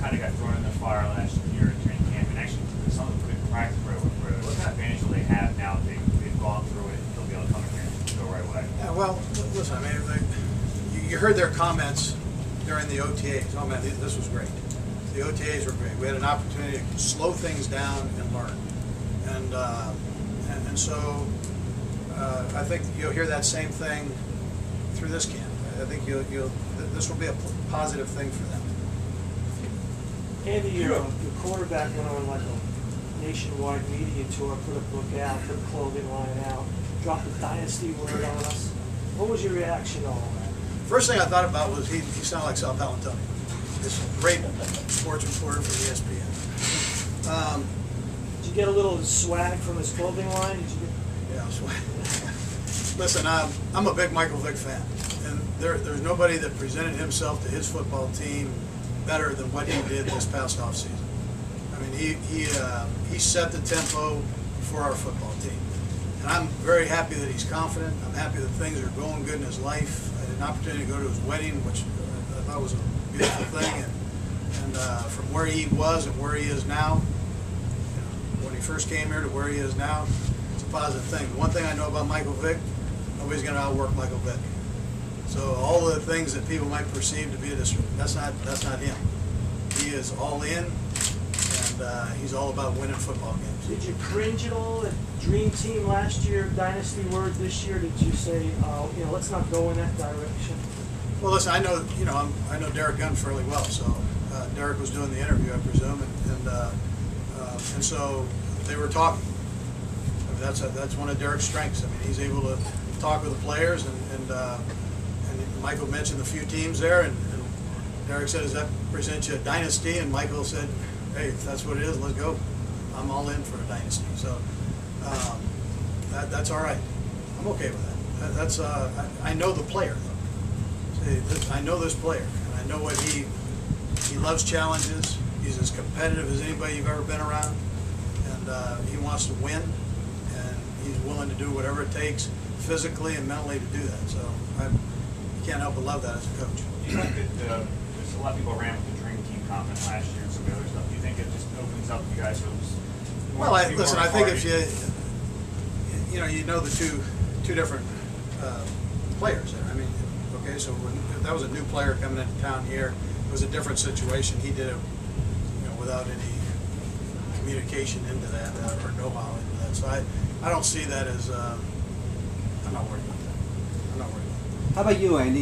kind of got thrown in the fire last year at training camp, and actually some of them couldn't practice right away. What kind of advantage will they have now that they've gone through it? They'll be able to come in here and go right away. Yeah, well, listen, I mean, you heard their comments during the OTAs. Oh man, this was great. The OTAs were great. We had an opportunity to slow things down and learn, and so I think you'll hear that same thing through this camp. I think this will be a positive thing for them. Andy, your quarterback went on like a nationwide media tour, put a book out, put a clothing line out, dropped a Dynasty word on us. What was your reaction to all that? First thing I thought about was he sounded like Sal Palantonio. This great sports reporter for ESPN. Did you get a little swag from his clothing line? Did you Yeah, swag. Listen, I'm a big Michael Vick fan, and there's nobody that presented himself to his football team better than what he did this past offseason. I mean, he set the tempo for our football team, and I'm very happy that he's confident. I'm happy that things are going good in his life. I had an opportunity to go to his wedding, which I thought was a beautiful thing, and from where he was and where he is now, when he first came here to where he is now, it's a positive thing. The one thing I know about Michael Vick, nobody's going to outwork Michael Vick. So all the things that people might perceive to be a disrespect, that's not him. He is all in, and he's all about winning football games. Did you cringe at all at Dream Team last year, Dynasty word this year? Did you say, let's not go in that direction? Well, listen, I know Derek Gunn fairly well, so Derek was doing the interview, I presume, and so they were talking. I mean, that's one of Derek's strengths. I mean, he's able to talk with the players, and Michael mentioned a few teams there, and Derek said, "Does that present you a dynasty?" And Michael said, "Hey, if that's what it is, let's go. I'm all in for a dynasty." So that's all right. I'm okay with that. I know the player though. I know this player, and I know what he loves challenges. He's as competitive as anybody you've ever been around, and he wants to win, and he's willing to do whatever it takes physically and mentally to do that. So you can't help but love that as a coach. Do you think that there's a lot of people ran with the Dream Team comment last year and some of the other stuff? Do you think it just opens up you guys for more? Well, listen, I think if you know the two different players there. I mean, okay, so when that was a new player coming into town here, it was a different situation. He did it, without any communication into that or know-how into that. So I don't see that as I'm not worried about that. I'm not worried about that. How about you, Andy?